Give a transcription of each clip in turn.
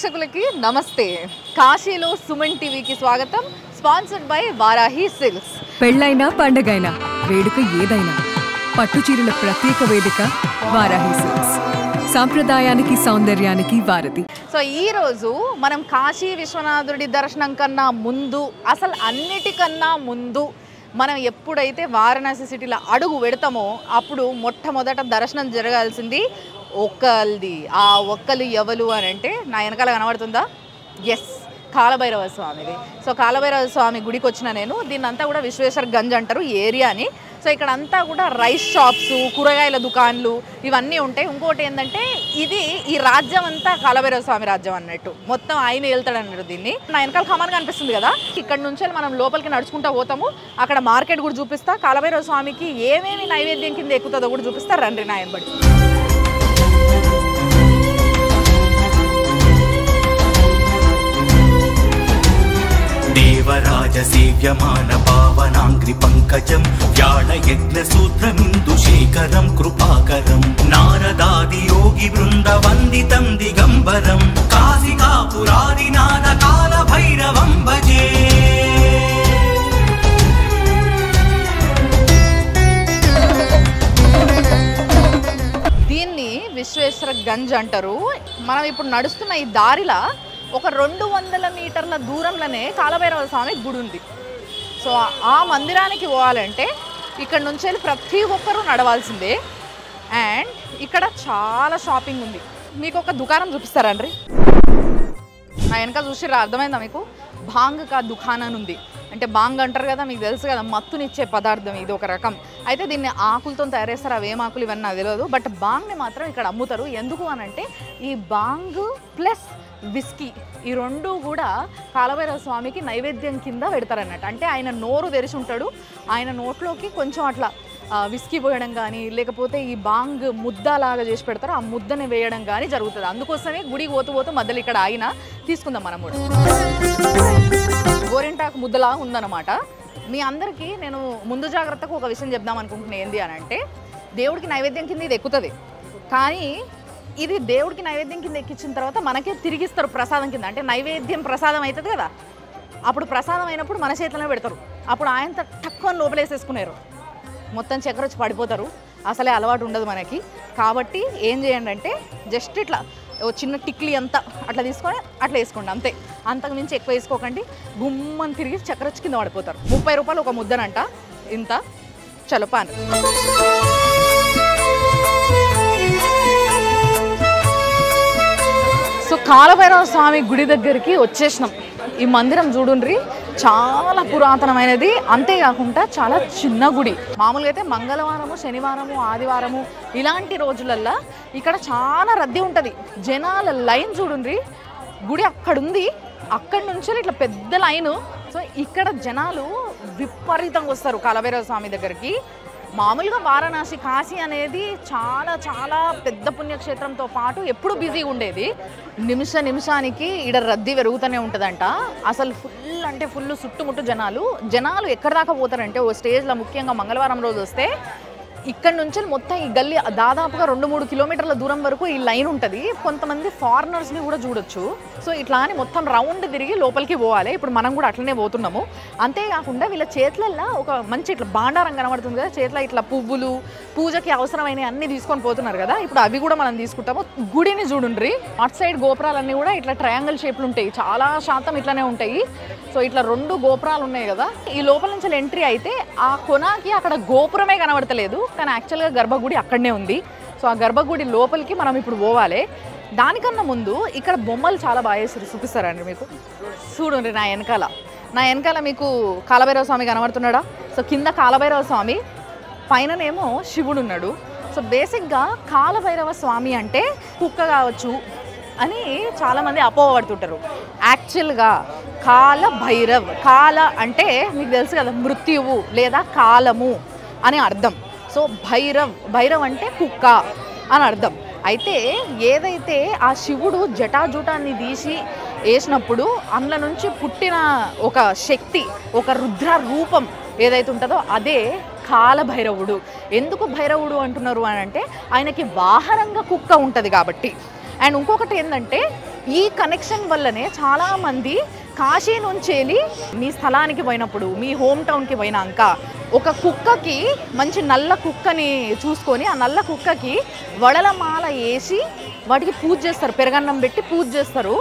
ప్రేక్షకులకి నమస్తే. కాశీలో సుమన్ టీవీకి స్వాగతం. Sponsored by Varahi silks. పెళ్ళైనా పండగైనా వేడుక ఏదైనా పట్టుచీరల ప్రత్యేక వేదిక వారాహి సిల్క్స్. సాంప్రదాయానికి సౌందర్యానికి వారధి. సో ఈ రోజు మనం కాశీ విశ్వనాథుడి దర్శనం కన్నా ముందు, అసలు అన్నిటికన్నా ముందు మనం ఎప్పుడైతే వారణాసి సిటీలో అడుగు పెడతామో అప్పుడు మొట్టమొదట దర్శనం జరగాల్సింది ఒక్కల్ది. ఆ ఒక్కలు ఎవరు అని అంటే నా వెనకాల కనబడుతుందా? ఎస్, కాలభైరవ స్వామిది. సో కాలభైరవ స్వామి గుడికి వచ్చిన నేను. దీన్నంతా కూడా విశ్వేశ్వర గంజ్ అంటారు ఈ ఏరియాని. సో ఇక్కడ అంతా కూడా రైస్ షాప్స్, కూరగాయల దుకాన్లు ఇవన్నీ ఉంటాయి. ఇంకోటి ఏంటంటే ఇది ఈ రాజ్యం అంతా కాలభైరవ స్వామి రాజ్యం అన్నట్టు. మొత్తం ఆయన వెళ్తాడు అన్నట్టు. దీన్ని నా వెనకాల కమాన్ కనిపిస్తుంది కదా, ఇక్కడ నుంచి మనం లోపలికి నడుచుకుంటూ పోతాము. అక్కడ మార్కెట్ కూడా చూపిస్తా. కాలభైరవ స్వామికి ఏమేమి నైవేద్యం కింద ఎక్కుతుందో కూడా చూపిస్తా. రండి నా వెనబడి. దేవరాజ సేవ్యమాన పావనాంగ్రి పంకజం వ్యాళయజ్ఞ సూత్రమిందు శేఖరం కృపాకరం నారదాది యోగి బృంద వందితం దిగంబరం కాశికాపురాదినాథ కాల భైరవం భజే. దీన్ని విశ్వేశ్వర గంజ్ అంటారు. మనం ఇప్పుడు నడుస్తున్న ఈ దారిలా ఒక 200 మీటర్ల దూరంలోనే కాలభైరవ స్వామి గుడి ఉంది. సో ఆ మందిరానికి పోవాలంటే ఇక్కడ నుంచి వెళ్ళి ప్రతి ఒక్కరూ నడవాల్సిందే. అండ్ ఇక్కడ చాలా షాపింగ్ ఉంది. మీకు ఒక దుకాణం చూపిస్తారండి. నా వెనక చూసిర్రా, అర్థమైందా మీకు? భాంగ్ కా దుకాణం ఉంది. అంటే బాంగ్ అంటారు కదా, మీకు తెలుసు కదా, మత్తునిచ్చే పదార్థం ఇది ఒక రకం. అయితే దీన్ని ఆకులతో తయారు చేస్తారు. అవేం ఆకులు ఇవన్నీ నాకు తెలియదు. బట్ బాంగ్ని మాత్రం ఇక్కడ అమ్ముతారు. ఎందుకు అని అంటే ఈ బాంగ్ ప్లస్ విస్కీ ఈ రెండు కూడా కాలభైరవ స్వామికి నైవేద్యం కింద పెడతారన్నట్టు. అంటే ఆయన నోరు తెరిచి ఉంటాడు, ఆయన నోట్లోకి కొంచెం అట్లా విస్కీ పోయడం కానీ, లేకపోతే ఈ బాంగ్ ముద్దలాగా చేసి పెడతారు, ఆ ముద్దని వేయడం కానీ జరుగుతుంది. అందుకోసమే గుడికి పోతూ మధ్యలో ఇక్కడ ఆయన తీసుకుందాం మనం కూడా. గోరింటాకు ముద్దలా ఉందన్నమాట. మీ అందరికీ నేను ముందు జాగ్రత్తకు ఒక విషయం చెప్దాం అనుకుంటున్నాను. ఏంది అని అంటే దేవుడికి నైవేద్యం కింద ఇది ఎక్కుతుంది, కానీ ఇది దేవుడికి నైవేద్యం కింద ఎక్కించిన తర్వాత మనకే తిరిగిస్తారు ప్రసాదం కింద. అంటే నైవేద్యం ప్రసాదం అవుతుంది కదా, అప్పుడు ప్రసాదం అయినప్పుడు మన చేతిలోనే పెడతారు. అప్పుడు ఆయన తక్కువ లోపలేసేసుకున్నారు, మొత్తం చక్కెర వచ్చి పడిపోతారు. అసలే అలవాటు ఉండదు మనకి. కాబట్టి ఏం చేయండి అంటే జస్ట్ ఇట్లా చిన్న టిక్లీ అంతా అట్లా తీసుకొని అట్లా వేసుకోండి, అంతే. అంతకు మించి ఎక్కువ వేసుకోకండి. గుమ్మని తిరిగి చక్కెర వచ్చి కింద పడిపోతారు. 30 రూపాయలు ఒక ముద్దనంట. ఇంత చలపాను. సో కాలభైరవ స్వామి గుడి దగ్గరికి వచ్చేసినాం. ఈ మందిరం చూడుండ్రి, చాలా పురాతనమైనది. అంతేకాకుండా చాలా చిన్న గుడి. మామూలుగా అయితే మంగళవారము, శనివారము, ఆదివారము ఇలాంటి రోజులల్లో ఇక్కడ చాలా రద్దీ ఉంటుంది. జనాల లైన్ చూడుండ్రి. గుడి అక్కడుంది, అక్కడి నుంచి ఇట్లా పెద్ద లైను. సో ఇక్కడ జనాలు విపరీతంగా వస్తారు కాలభైరవ స్వామి దగ్గరికి. మామూలుగా వారణాసి, కాశీ అనేది చాలా చాలా పెద్ద పుణ్యక్షేత్రంతో పాటు ఎప్పుడు బిజీగా ఉండేది. నిమిషానికి ఈడ రద్దీ పెరుగుతూనే ఉంటుందంట. అసలు ఫుల్ అంటే ఫుల్ చుట్టుముట్టు జనాలు ఎక్కడి దాకా పోతారంటే ఓ స్టేజ్లో ముఖ్యంగా మంగళవారం రోజు వస్తే ఇక్కడ నుంచి మొత్తం ఈ గల్లీ దాదాపుగా 2-3 కిలోమీటర్ల దూరం వరకు ఈ లైన్ ఉంటుంది. కొంతమంది ఫారినర్స్ని కూడా చూడొచ్చు. సో ఇట్లా అని మొత్తం రౌండ్ తిరిగి లోపలికి పోవాలి. ఇప్పుడు మనం కూడా అట్లనే పోతున్నాము. అంతేకాకుండా వీళ్ళ చేతులల్లో ఒక మంచి ఇట్లా బాండారం కనబడుతుంది కదా, చేతిలో ఇట్లా పువ్వులు, పూజకి అవసరమైన అన్నీ తీసుకొని పోతున్నారు కదా. ఇప్పుడు అవి కూడా మనం తీసుకుంటాము. గుడిని చూడుండ్రి, అటు సైడ్ గోపురాలన్నీ కూడా ఇట్లా ట్రయాంగిల్ షేప్లు ఉంటాయి. చాలా శాతం ఇట్లానే ఉంటాయి. సో ఇట్లా 2 గోపురాలు ఉన్నాయి కదా. ఈ లోపల నుంచి ఎంట్రీ అయితే ఆ కొనాకి అక్కడ గోపురమే కనబడతలేదు, కానీ యాక్చువల్గా గర్భగుడి అక్కడనే ఉంది. సో ఆ గర్భగుడి లోపలికి మనం ఇప్పుడు పోవాలి. దానికన్నా ముందు ఇక్కడ బొమ్మలు చాలా బాగా వేసి చూపిస్తారండి మీకు. చూడండి నా వెనకాల మీకు కాలభైరవ స్వామి కనబడుతున్నాడా? సో కింద కాలభైరవ స్వామి, పైననేమో శివుడు ఉన్నాడు. సో బేసిక్గా కాలభైరవ స్వామి అంటే కుక్క కావచ్చు అని చాలామంది అపోహపడుతుంటారు. యాక్చువల్గా కాలభైరవ్, కాల అంటే మీకు తెలుసు కదా, మృత్యువు లేదా కాలము అని అర్థం. సో భైరవ్ అంటే కుక్క అని అర్థం. అయితే ఏదైతే ఆ శివుడు జటాజూటాన్ని తీసి వేసినప్పుడు అందులో నుంచి పుట్టిన ఒక శక్తి, ఒక రుద్ర రూపం ఏదైతే ఉంటుందో అదే కాలభైరవుడు. ఎందుకు భైరవుడు అంటున్నారు అని అంటే ఆయనకి వాహనంగా కుక్క ఉంటుంది కాబట్టి. అండ్ ఇంకొకటి ఏంటంటే ఈ కనెక్షన్ వల్లనే చాలామంది కాశీ నుంచి వెళ్ళి మీ స్థలానికి పోయినప్పుడు, మీ హోమ్ టౌన్కి పోయినాక ఒక కుక్కకి, మంచి నల్ల కుక్కని చూసుకొని ఆ నల్ల కుక్కకి వడల మాల వేసి వాటికి పూజ చేస్తారు, పెరగన్నం పెట్టి పూజ చేస్తారు.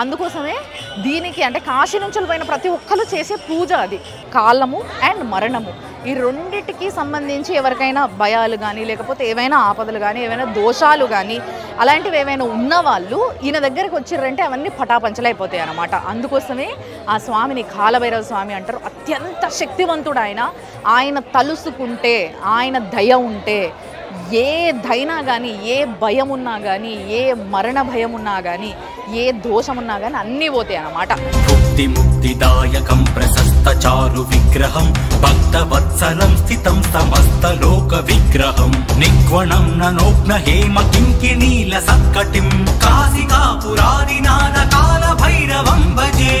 అందుకోసమే దీనికి అంటే కాశీ నుంచి పోయిన ప్రతి ఒక్కరు చేసే పూజ అది. కాలము అండ్ మరణము ఈ రెండిటికి సంబంధించి ఎవరికైనా భయాలు కానీ, లేకపోతే ఏవైనా ఆపదలు కానీ, ఏవైనా దోషాలు కానీ అలాంటివి ఏవైనా ఉన్నవాళ్ళు ఈయన దగ్గరికి వచ్చారంటే అవన్నీ పటాపంచలైపోతాయి అన్నమాట. అందుకోసమే ఆ స్వామిని కాలభైరవ స్వామి అంటారు. అత్యంత శక్తివంతుడు ఆయన. ఆయన తలుసుకుంటే, ఆయన దయ ఉంటే ఏ దైనా కానీ, ఏ భయం ఉన్నా కానీ, ఏ మరణ భయం ఉన్నా కానీ, ఏ దోషం ఉన్నా కానీ అన్నీ పోతాయి అన్నమాట. ముక్తి ముక్తిదాయకం ప్రశస్త చారు విగ్రహం భక్తవత్సలం స్థితం సమస్త లోక విగ్రహం నిగ్వణం ననోగ్న హేమ కింకిణీల సత్కటిం కాశికాపురాదినాద కాల భైరవం భజే.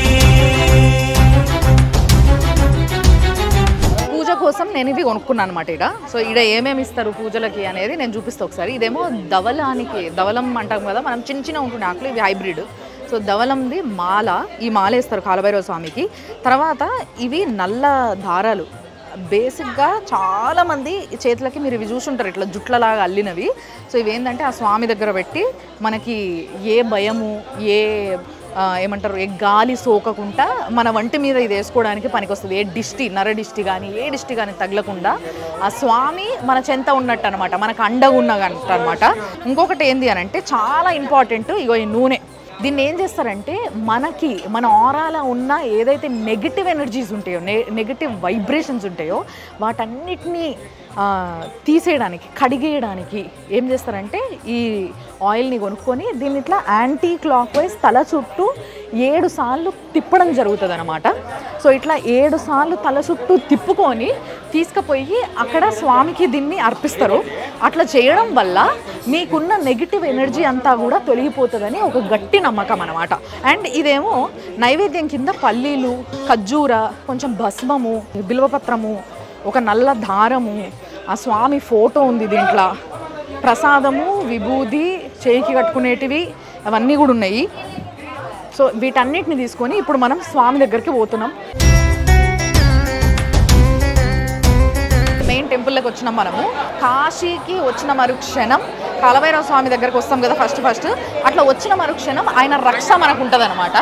పూజ కోసం నేను ఇవి కొనుక్కున్నాను అనమాట. ఇక సో ఇక్కడ ఏమేమి ఇస్తారు పూజలకి అనేది నేను చూపిస్తాను ఒకసారి. ఇదేమో ధవలం అంటాం కదా మనం, చిన్న చిన్న ఉంటుంది ఆకులు, ఇవి హైబ్రిడ్. సో ధవలంది మాల, ఈ మాల ఇస్తారు కాలభైరవ స్వామికి. తర్వాత ఇవి నల్ల దారాలు, బేసిక్గా చాలామంది చేతులకి మీరు ఇవి చూసుంటారు ఇట్లా జుట్లలాగా అల్లినవి. సో ఇవేంటంటే ఆ స్వామి దగ్గర పెట్టి మనకి ఏ భయము, ఏమంటారు, ఏ గాలి సోకకుండా మన వంటి మీద ఇది వేసుకోవడానికి పనికొస్తుంది. ఏ దిష్టి, నరదిష్టి కానీ ఏ దిష్టి కానీ తగలకుండా ఆ స్వామి మన చెంత ఉన్నట్టు అనమాట, మనకు అండగా ఉన్నట్టు అనమాట. ఇంకొకటి ఏంది అని అంటే చాలా ఇంపార్టెంట్, ఇగో ఈ నూనె. దీన్ని ఏం చేస్తారంటే మన ఆరాలో ఉన్న ఏదైతే నెగిటివ్ ఎనర్జీస్ ఉంటాయో, నెగిటివ్ వైబ్రేషన్స్ ఉంటాయో వాటన్నిటినీ తీసేయడానికి, కడిగేయడానికి ఏం చేస్తారంటే ఈ ఆయిల్ని కొనుక్కొని దీన్ని ఇట్లా యాంటీ క్లాక్ వైజ్ తల చుట్టూ 7 సార్లు తిప్పడం జరుగుతుంది అనమాట. సో ఇట్లా 7 సార్లు తల చుట్టూ తిప్పుకొని తీసుకుపోయి అక్కడ స్వామికి దీన్ని అర్పిస్తారు. అట్లా చేయడం వల్ల మీకున్న నెగిటివ్ ఎనర్జీ అంతా కూడా తొలగిపోతుందని ఒక గట్టి నమ్మకం అనమాట. అండ్ ఇదేమో నైవేద్యం కింద పల్లీలు, ఖర్జూర, కొంచెం భస్మము, బిల్వపత్రము, ఒక నల్ల దారము, ఆ స్వామి ఫోటో ఉంది దీంట్లో, ప్రసాదము, విభూది, చేయికి కట్టుకునేటివి అవన్నీ కూడా ఉన్నాయి. సో వీటన్నిటిని తీసుకొని ఇప్పుడు మనం స్వామి దగ్గరికి పోతున్నాం. మెయిన్ టెంపుల్లోకి వచ్చినాం మనము. కాశీకి వచ్చిన మరుక్షణం కాలభైరవ స్వామి దగ్గరకు వస్తాం కదా ఫస్ట్. అట్లా వచ్చిన మరుక్షణం ఆయన రక్ష మనకు ఉంటుంది అనమాట.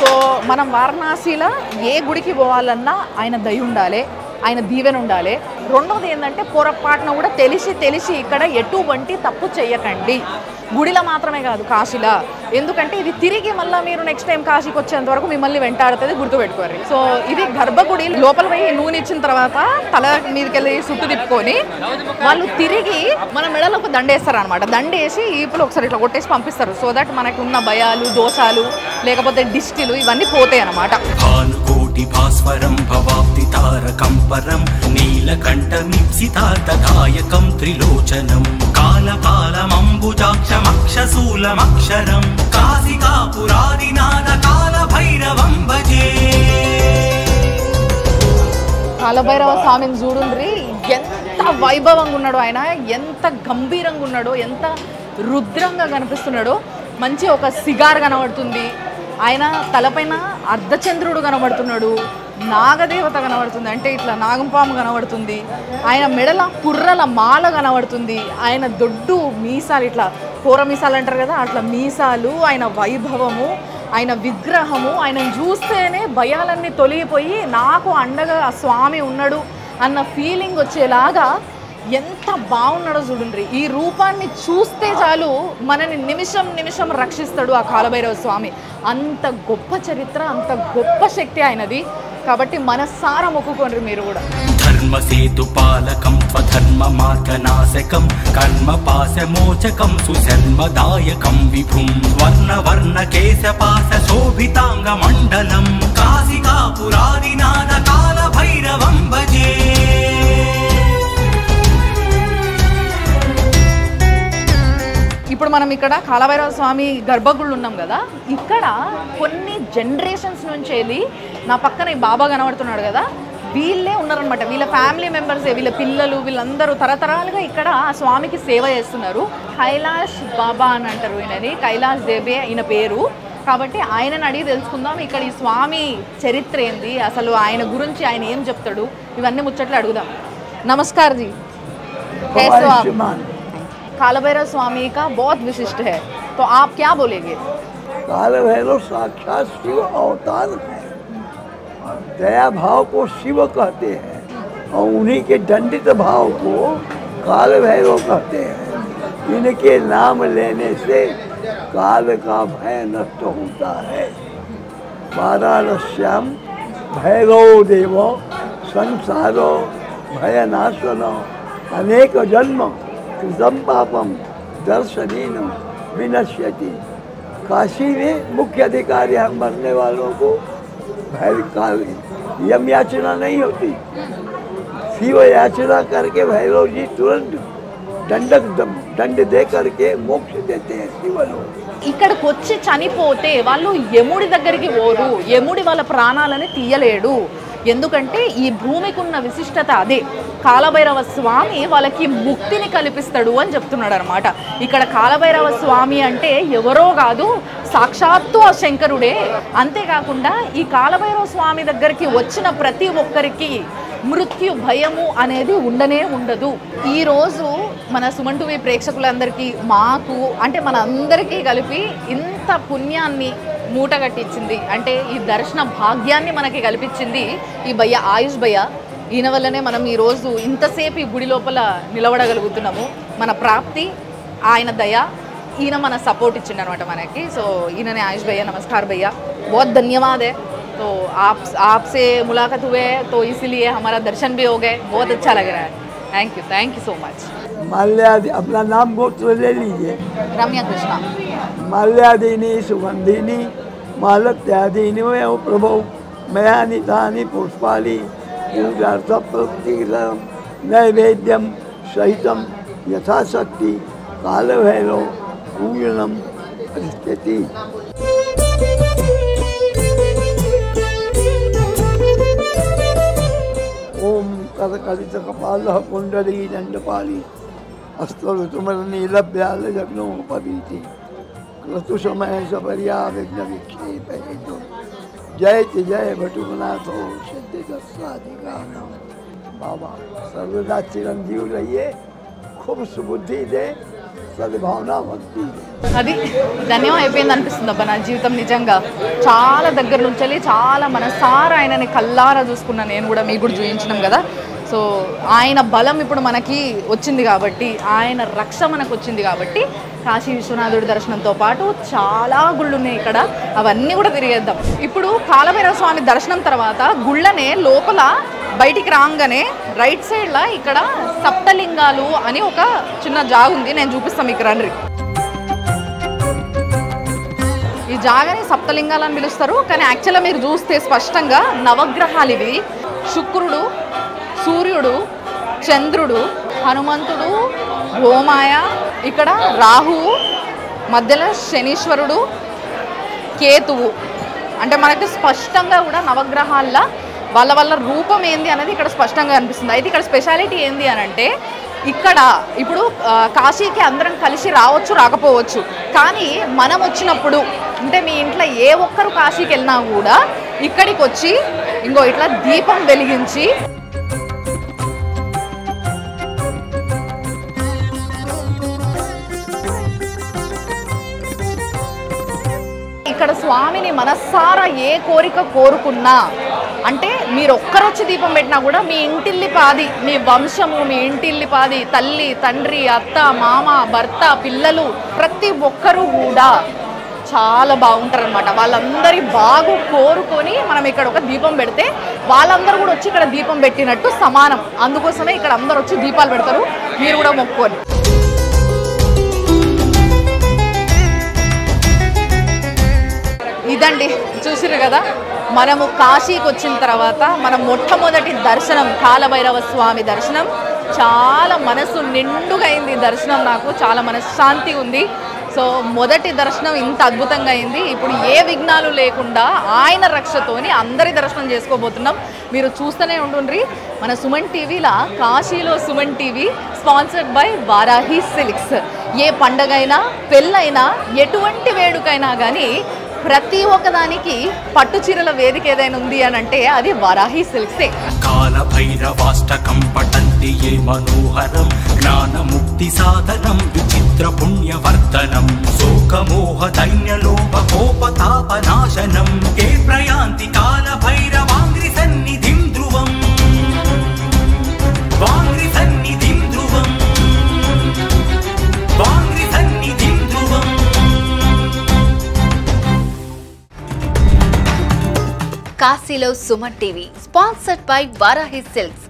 సో మనం వారణాసిలో ఏ గుడికి పోవాలన్నా ఆయన దయ ఉండాలి, ఆయన దీవెన ఉండాలి. రెండోది ఏంటంటే పొరపాటున కూడా తెలిసి ఇక్కడ ఎటువంటి తప్పు చేయకండి. గుడిలో మాత్రమే కాదు, కాశీలో. ఎందుకంటే ఇది తిరిగి మళ్ళీ మీరు నెక్స్ట్ టైం కాశీకి వచ్చేంత వరకు మిమ్మల్ని వెంటాడుతుంది, గుర్తుపెట్టుకోరు. సో ఇది గర్భగుడి లోపల పోయి నూనె ఇచ్చిన తర్వాత తల మీదకి వెళ్ళి చుట్టూ తిప్పుకొని వాళ్ళు తిరిగి మన మెడలో ఒక దండేస్తారు అనమాట. దండేసి ఈపులో ఒకసారి ఇట్లా కొట్టేసి పంపిస్తారు. సో దట్ మనకు ఉన్న భయాలు, దోషాలు, లేకపోతే దిష్టిలు ఇవన్నీ పోతాయి అన్నమాట. భాస్వరం భవాప్తి తారకం పరం నీలకంఠమిప్సితార్థదాయకం త్రిలోచనం కాలకాలమంబుజాక్షమక్షశూలమక్షరం కాశికాపురాదినాద కాలభైరవం భజే. కాలభైరవ స్వామిని చూడుండ్రి, ఎంత వైభవంగా ఉన్నాడో ఆయన, ఎంత గంభీరంగా ఉన్నాడో, ఎంత రుద్రంగా కనిపిస్తున్నాడో. మంచి ఒక సిగార్ కనబడుతుంది, ఆయన తలపైన అర్ధచంద్రుడు కనబడుతున్నాడు, నాగదేవత కనబడుతుంది, అంటే ఇట్లా నాగంపాము కనబడుతుంది, ఆయన మెడల కుర్రల మాల కనబడుతుంది, ఆయన దొడ్డు మీసాలు, ఇట్లా కూర మీసాలు అంటారు కదా అట్లా మీసాలు, ఆయన వైభవము, ఆయన విగ్రహము, ఆయనను చూస్తేనే భయాలన్నీ తొలగిపోయి నాకు అండగా ఆ స్వామి ఉన్నాడు అన్న ఫీలింగ్ వచ్చేలాగా ఎంత బాగున్నాడో చూడండి. ఈ రూపాన్ని చూస్తే చాలు మనని నిమిషం రక్షిస్తాడు ఆ కాలభైరవ స్వామి. అంత గొప్ప చరిత్ర, అంత గొప్ప శక్తి ఆయనది. కాబట్టి మనసారా మొక్కుకోండి మీరు కూడా. ధర్మసేతు పాలకం స్వధర్మ మార్గనాశకం కర్మపాశమోచకం సుశర్మదాయకం విభుం వర్ణ కేశపాశ శోభితాంగ మండలం కాశికాపురాదినాద కాలభైరవం భజే. ఇప్పుడు మనం ఇక్కడ కాలభైరవ స్వామి గర్భగుళ్ళు ఉన్నాం కదా, ఇక్కడ కొన్ని జనరేషన్స్ నుంచి వెళ్ళి నా పక్కన ఈ బాబా కనబడుతున్నాడు కదా, వీళ్ళే ఉన్నారనమాట. వీళ్ళ ఫ్యామిలీ మెంబర్సే, వీళ్ళ పిల్లలు, వీళ్ళందరూ తరతరాలుగా ఇక్కడ ఆ స్వామికి సేవ చేస్తున్నారు. కైలాష్ బాబా అని అంటారు ఈయనని, కైలాష్ దేబే ఈయన పేరు. కాబట్టి ఆయనని అడిగి తెలుసుకుందాం ఇక్కడ ఈ స్వామి చరిత్ర ఏంది, అసలు ఆయన గురించి ఆయన ఏం చెప్తాడు, ఇవన్నీ ముచ్చట్లు అడుగుదాం. నమస్కార్ जी, कैसे हो आप? काल भैरव स्वामी का बहुत विशिष्ट है, तो आप क्या बोलेंगे? काल भैरव साक्षात शिव अवतार है। दया भाव को शिव कहते हैं और उन्हीं के दंडित भाव को काल भैरव कहते हैं। इनके नाम लेने से काल का भय नष्ट होता है। वाराणस्याम भैरव देव संसारो भयनाशन अनेक जन्म कृतम पापम दर्शनीन विनश्यति। काशी में मुख्य अधिकारी हम मरने वालों को भैरव यम याचना नहीं होती, शिव याचना करके भैरव जी तुरंत दंड दे करके मोक्ष देते हैं शिव लोग। ఇక్కడికి వచ్చి చనిపోతే వాళ్ళు యముడి దగ్గరికి పోరు, యముడి వాళ్ళ ప్రాణాలని తీయలేడు. ఎందుకంటే ఈ భూమికి ఉన్న విశిష్టత అదే. కాలభైరవ స్వామి వాళ్ళకి ముక్తిని కల్పిస్తాడు అని చెప్తున్నాడు అనమాట. ఇక్కడ కాలభైరవ స్వామి అంటే ఎవరో కాదు, సాక్షాత్తు ఆ శంకరుడే. అంతేకాకుండా ఈ కాలభైరవ స్వామి దగ్గరికి వచ్చిన ప్రతి ఒక్కరికి మృత్యు భయము అనేది ఉండనే ఉండదు. ఈరోజు మన సుమన్ టీవీ ప్రేక్షకులందరికీ, మాకు అంటే మన అందరికీ కలిపి ఇంత పుణ్యాన్ని మూటగట్టించింది, అంటే ఈ దర్శన భాగ్యాన్ని మనకి కల్పించింది ఈ భయ్య, ఆయుష్ భయ్య. ఈయన వల్లనే మనం ఈరోజు ఇంతసేపు ఈ గుడి లోపల నిలబడగలుగుతున్నాము. మన ప్రాప్తి ఆయన దయ, ఈయన మన సపోర్ట్ ఇచ్చిండు అనమాట మనకి. సో ఈయననే ఆయుష్ భయ్య. నమస్कार भैया, बहुत धन्यवाद है. तो आपसे मुलाकात हुए तो इसीलिए हमारा दर्शन भी हो गए, बहुत अच्छा लग रहा है. Thank you so much. माल्यादि अपना नाम गोत्र ले लीजिए. रम्या कृष्णा. माल्यादिनी सुगंधिनी मालत्यादिनी प्रभो मयानि तानि पुष्पाणि पूजार्थप्रतिग्रहं नैवेद्यं सहितं यथाशक्ति कालभैरव पूजनं प्रतिष्ठति. ओम करकलित कपालः कुंडली दंडपाली अस्तुमनीलभ्यालग्नोपवीति क्रतुसमय सपर्या विघ्न विक्षेप हेतु जयति जय भटुकनाथो सिद्धिदस्ताधिकार. बाबा सर्वदा चिरंजीव रहिए, खूब सुबुद्धि दे, సద్భావన భక్తి. అది ధన్యం అయిపోయింది అనిపిస్తుంది అబ్బా నా జీవితం. నిజంగా చాలా దగ్గర నుంచి చాలా మనసారా ఆయనని కల్లారా చూసుకున్నా. నేను కూడా మీకు కూడా చూపించినాం కదా. సో ఆయన బలం ఇప్పుడు మనకి వచ్చింది కాబట్టి, ఆయన రక్ష మనకు వచ్చింది కాబట్టి కాశీ విశ్వనాథుడి దర్శనంతో పాటు చాలా గుళ్ళు ఉన్నాయి ఇక్కడ, అవన్నీ కూడా తిరిగేద్దాం. ఇప్పుడు కాలభైరవ స్వామి దర్శనం తర్వాత గుళ్ళనే లోపల బయటికి రాగానే రైట్ సైడ్లో ఇక్కడ సప్తలింగాలు అని ఒక చిన్న జాగ ఉంది, నేను చూపిస్తాను మీకు రండి. ఈ జాగని సప్తలింగాలు అని పిలుస్తారు, కానీ యాక్చువల్గా మీరు చూస్తే స్పష్టంగా నవగ్రహాలు ఇవి. శుక్రుడు, సూర్యుడు, చంద్రుడు, హనుమంతుడు, గోమాయ, ఇక్కడ రాహువు, మధ్యలో శనీశ్వరుడు, కేతువు. అంటే మనకి స్పష్టంగా కూడా నవగ్రహాల వాళ్ళ రూపం ఏంది అనేది ఇక్కడ స్పష్టంగా అనిపిస్తుంది. అయితే ఇక్కడ స్పెషాలిటీ ఏంది అని అంటే, ఇక్కడ ఇప్పుడు కాశీకి అందరం కలిసి రావచ్చు రాకపోవచ్చు, కానీ మనం వచ్చినప్పుడు అంటే మీ ఇంట్లో ఏ ఒక్కరు కాశీకి వెళ్ళినా కూడా ఇక్కడికి వచ్చి ఇంకో ఇట్లా దీపం వెలిగించి ఇక్కడ స్వామిని మనస్సారా ఏ కోరిక కోరుకున్నా, అంటే మీరు ఒక్కరొచ్చి దీపం పెట్టినా కూడా మీ ఇంటిల్లిపాది, మీ వంశము, మీ ఇంటిల్లిపాది, తల్లి, తండ్రి, అత్త, మామ, భర్త, పిల్లలు, ప్రతి ఒక్కరూ కూడా చాలా బాగుంటారు అనమాట. వాళ్ళందరి బాగు కోరుకొని మనం ఇక్కడ ఒక దీపం పెడితే వాళ్ళందరూ కూడా వచ్చి ఇక్కడ దీపం పెట్టినట్టు సమానం. అందుకోసమే ఇక్కడ అందరూ వచ్చి దీపాలు పెడతారు, మీరు కూడా మొక్కుకొని. ఇదండి చూసిరు కదా, మనము కాశీకి వచ్చిన తర్వాత మన మొట్టమొదటి దర్శనం కాలభైరవ స్వామి దర్శనం. చాలా మనసు నిండుగా అయింది దర్శనం, నాకు చాలా మనశ్శాంతి ఉంది. సో మొదటి దర్శనం ఇంత అద్భుతంగా అయింది. ఇప్పుడు ఏ విఘ్నాలు లేకుండా ఆయన రక్షతోని అందరి దర్శనం చేసుకోబోతున్నాం. మీరు చూస్తూనే ఉండుండ్రి మన సుమన్ టీవీలా. కాశీలో Suman TV sponsored by Varahi silks. ఏ పండగైనా, పెళ్ళైనా, ఎటువంటి వేడుకైనా కానీ ప్రతి ఒక్కదానికి పట్టు చీరల వేదిక ఏదైనా ఉంది అని అంటే అది వరాహి సిల్క్సే. కాల భైరవాష్టకం పఠంతి ఏ మనోహరం జ్ఞానముక్తి సాధనం విచిత్ర పుణ్యవర్ధనం శోకమోహ దైన్యలోభ కోపతాపనాశనం ఏ ప్రయాంతి కాల భైరవాంగ్రి సన్నిధిం ధ్రువం వాంగ్రి సన్నిధిం ధ్రువం వాంగ్రి సన్నిధిం ధ్రువం. కాశీలో Suman TV sponsored by Varahi silks.